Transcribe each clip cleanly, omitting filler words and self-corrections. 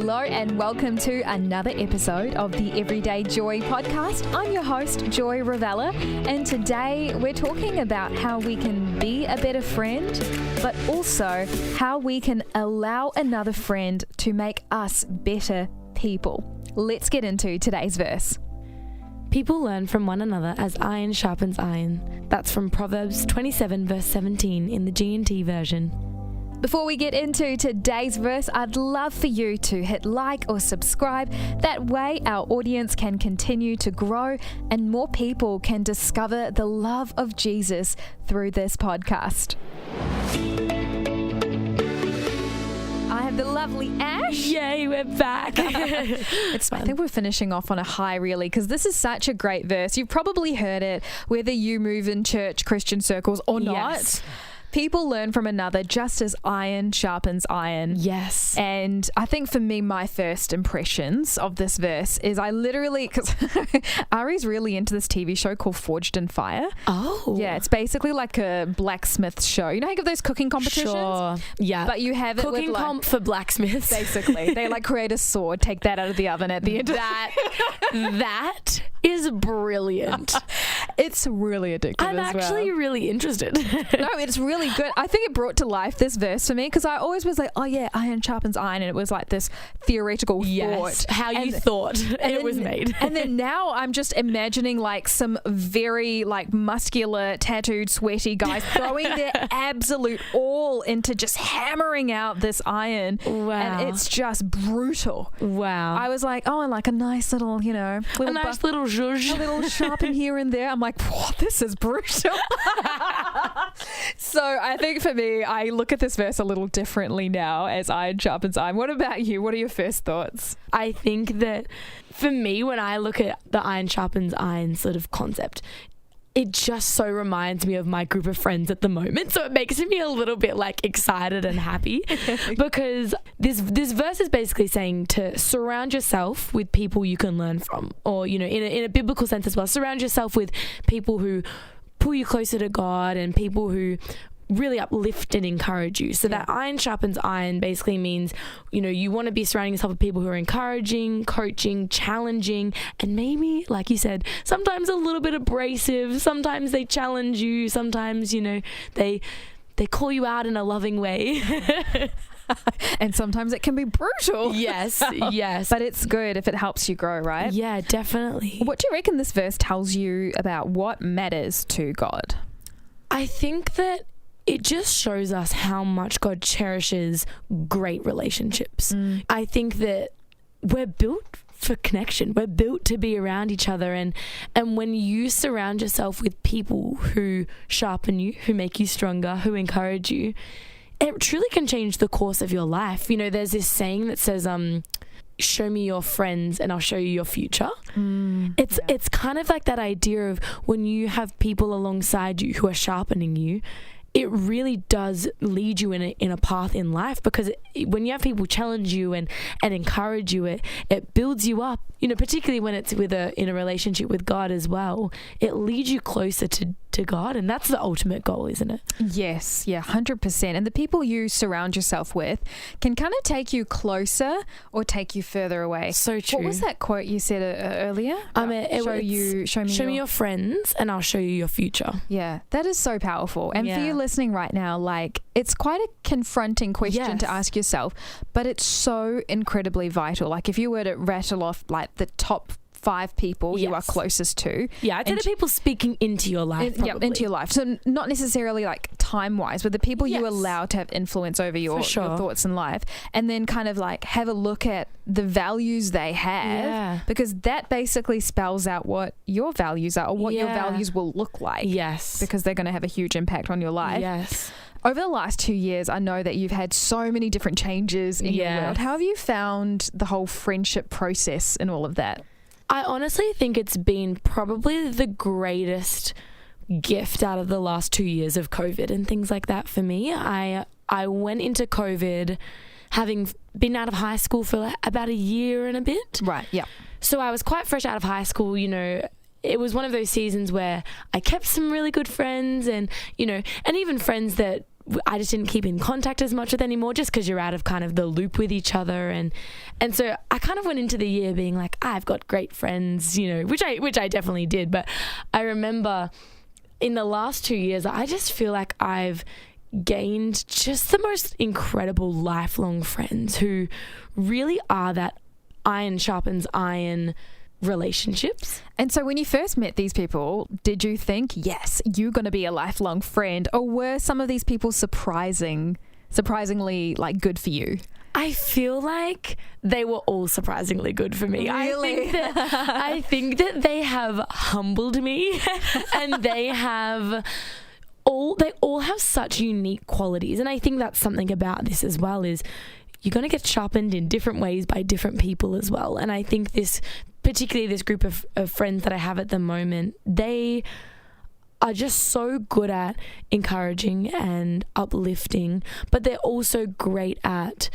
Hello and welcome to another episode of the Everyday Joy podcast. I'm your host, Joy Ravella, and today we're talking about how we can be a better friend, but also how we can allow another friend to make us better people. Let's get into today's verse. People learn from one another as iron sharpens iron. That's from Proverbs 27 verse 17 in the G&T version. Before we get into today's verse, I'd love for you to hit like or subscribe. That way our audience can continue to grow and more people can discover the love of Jesus through this podcast. I have the lovely Ash. Yay, we're back. It's fun. I think we're finishing off on a high, really, because this is such a great verse. You've probably heard it, whether you move in church, Christian circles or not. Yes. People learn from another just as iron sharpens iron. Yes. And I think for me, my first impressions of this verse is I literally, because Ari's really into this TV show called Forged in Fire. Oh. Yeah, it's basically like a blacksmith show. You know how you have those cooking competitions? Sure. Yeah. But you have it cooking with comp for blacksmiths. Basically. They like create a sword, take that out of the oven at the end. That is brilliant. It's really addictive I'm as well. actually really interested. No, it's really good. I think it brought to life this verse for me because I always was like, oh yeah, iron sharpens iron, and it was like this theoretical thought. How you thought it was made. And then now I'm just imagining like some very like muscular, tattooed, sweaty guys throwing their absolute all into just hammering out this iron. Wow. And it's just brutal. Wow. I was like, oh, and like a nice little, you know, a nice little zhuzh. A little sharpen here and there. I'm like, whoa, this is brutal. So I think for me, I look at this verse a little differently now as iron sharpens iron. What about you? What are your first thoughts? I think that for me, when I look at the iron sharpens iron sort of concept, it just so reminds me of my group of friends at the moment. So it makes me a little bit like excited and happy because this verse is basically saying to surround yourself with people you can learn from, or, you know, in a biblical sense as well, surround yourself with people who pull you closer to God and people who really uplift and encourage you. So that iron sharpens iron basically means, you know, you want to be surrounding yourself with people who are encouraging, coaching, challenging, and maybe, like you said, sometimes a little bit abrasive. Sometimes they challenge you. Sometimes, you know, they call you out in a loving way. And sometimes it can be brutal. Yes, yes. But it's good if it helps you grow, right? Yeah, definitely. What do you reckon this verse tells you about what matters to God? I think that it just shows us how much God cherishes great relationships. I think that we're built for connection. We're built to be around each other. And when you surround yourself with people who sharpen you, who make you stronger, who encourage you, it truly can change the course of your life. You know, there's this saying that says, show me your friends and I'll show you your future. It's kind of like that idea of when you have people alongside you who are sharpening you, it really does lead you in a path in life, because when you have people challenge you and encourage you, it builds you up, you know, particularly when it's in a relationship with God as well. It leads you closer to God, and that's the ultimate goal, isn't it? Yes, yeah, 100%. And the people you surround yourself with can kind of take you closer or take you further away. So true. What was that quote you said earlier? Show me your friends and I'll show you your future. Yeah, that is so powerful. And for you listening right now, like, it's quite a confronting question to ask yourself, but it's so incredibly vital. Like, if you were to rattle off like the top 5 people you are closest to. Yeah, I'd say the people speaking into your life. Yeah, into your life. So not necessarily like time-wise, but the people you allow to have influence over your thoughts in life. And then kind of like have a look at the values they have, because that basically spells out what your values are, or what your values will look like. Yes. Because they're going to have a huge impact on your life. Yes. Over the last 2 years, I know that you've had so many different changes in your world. How have you found the whole friendship process and all of that? I honestly think it's been probably the greatest gift out of the last 2 years of COVID and things like that for me. I went into COVID having been out of high school for about a year and a bit. Right, yeah. So I was quite fresh out of high school, you know. It was one of those seasons where I kept some really good friends and, you know, and even friends that I just didn't keep in contact as much with anymore, just because you're out of kind of the loop with each other. And so I kind of went into the year being like, I've got great friends, which I definitely did. But I remember in the last 2 years, I just feel like I've gained just the most incredible lifelong friends who really are that iron sharpens iron relationships. And so when you first met these people, did you think, yes, you're going to be a lifelong friend? Or were some of these people surprisingly like good for you? I feel like they were all surprisingly good for me. Really? I think that they have humbled me and they all have such unique qualities. And I think that's something about this as well, is you're going to get sharpened in different ways by different people as well. And I think particularly this group of friends that I have at the moment, they are just so good at encouraging and uplifting, but they're also great at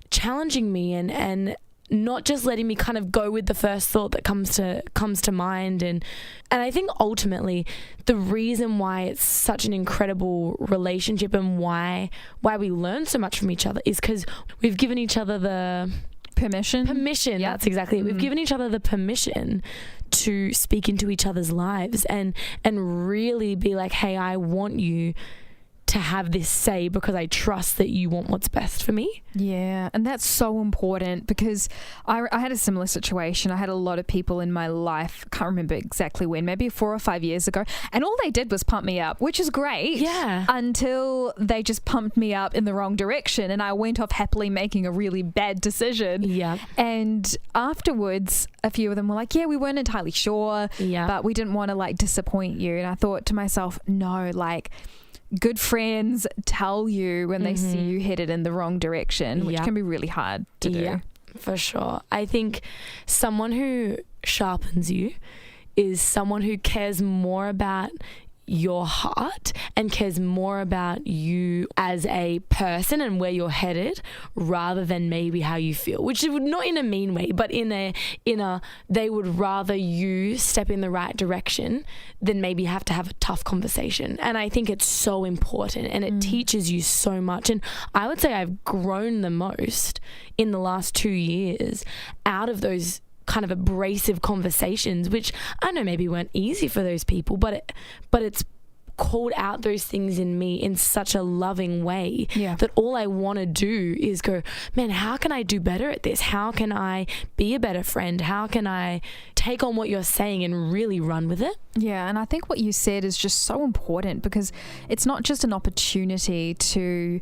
challenging me and not just letting me kind of go with the first thought that comes to mind. And I think ultimately the reason why it's such an incredible relationship and why we learn so much from each other is because we've given each other the permission. Yep. That's exactly it. We've given each other the permission to speak into each other's lives and really be like, hey, I want you to have this say because I trust that you want what's best for me. Yeah, and that's so important because I had a similar situation. I had a lot of people in my life, can't remember exactly when, maybe 4 or 5 years ago, and all they did was pump me up, which is great. Yeah. Until they just pumped me up in the wrong direction and I went off happily making a really bad decision. Yeah. And afterwards, a few of them were like, yeah, we weren't entirely sure, but we didn't want to like disappoint you. And I thought to myself, no, like, good friends tell you when they see you headed in the wrong direction, which can be really hard to do. Yeah, for sure. I think someone who sharpens you is someone who cares more about your heart and cares more about you as a person and where you're headed rather than maybe how you feel, which is not in a mean way, but in a they would rather you step in the right direction than maybe have to have a tough conversation. And I think it's so important and it teaches you so much. And I would say I've grown the most in the last 2 years out of those kind of abrasive conversations, which I know maybe weren't easy for those people, but it's called out those things in me in such a loving way that all I want to do is go, man, how can I do better at this? How can I be a better friend? How can I take on what you're saying and really run with it? Yeah, and I think what you said is just so important because it's not just an opportunity to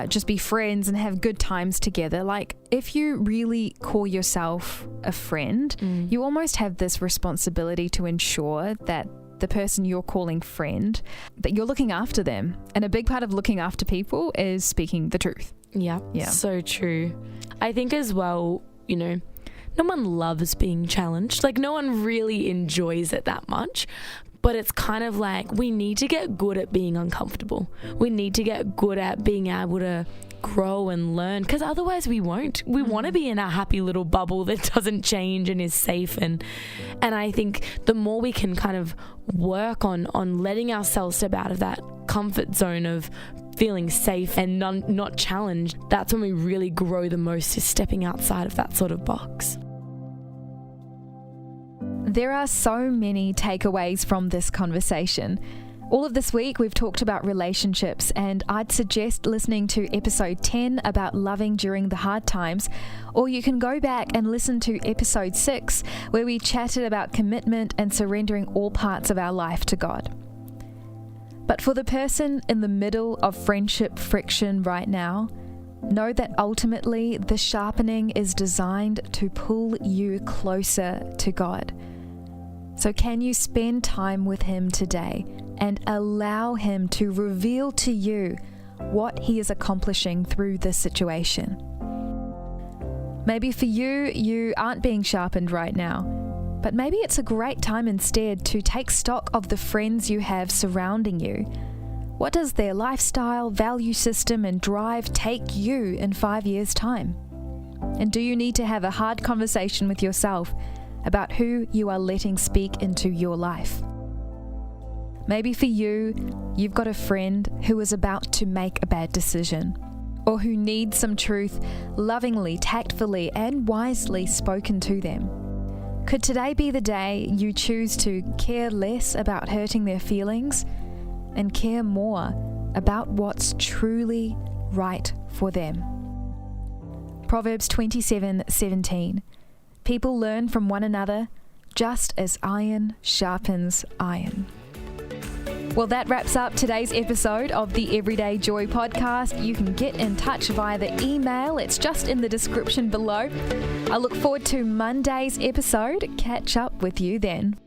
just be friends and have good times together. Like, if you really call yourself a friend, you almost have this responsibility to ensure that the person you're calling friend, that you're looking after them. And a big part of looking after people is speaking the truth. Yeah. So true. I think as well, no one loves being challenged. Like, no one really enjoys it that much. But it's kind of like we need to get good at being uncomfortable. We need to get good at being able to grow and learn, because otherwise we won't. We want to be in our happy little bubble that doesn't change and is safe. And I think the more we can kind of work on letting ourselves step out of that comfort zone of feeling safe and not challenged, that's when we really grow the most, is stepping outside of that sort of box. There are so many takeaways from this conversation. All of this week, we've talked about relationships, and I'd suggest listening to episode 10 about loving during the hard times, or you can go back and listen to episode 6, where we chatted about commitment and surrendering all parts of our life to God. But for the person in the middle of friendship friction right now, know that ultimately the sharpening is designed to pull you closer to God. So can you spend time with Him today and allow Him to reveal to you what He is accomplishing through this situation? Maybe for you aren't being sharpened right now, but maybe it's a great time instead to take stock of the friends you have surrounding you. What does their lifestyle, value system, and drive take you in 5 years' time? And do you need to have a hard conversation with yourself about who you are letting speak into your life? Maybe for you, you've got a friend who is about to make a bad decision, or who needs some truth lovingly, tactfully, and wisely spoken to them. Could today be the day you choose to care less about hurting their feelings and care more about what's truly right for them? Proverbs 27:17. People learn from one another just as iron sharpens iron. Well, that wraps up today's episode of the Everyday Joy podcast. You can get in touch via the email. It's just in the description below. I look forward to Monday's episode. Catch up with you then.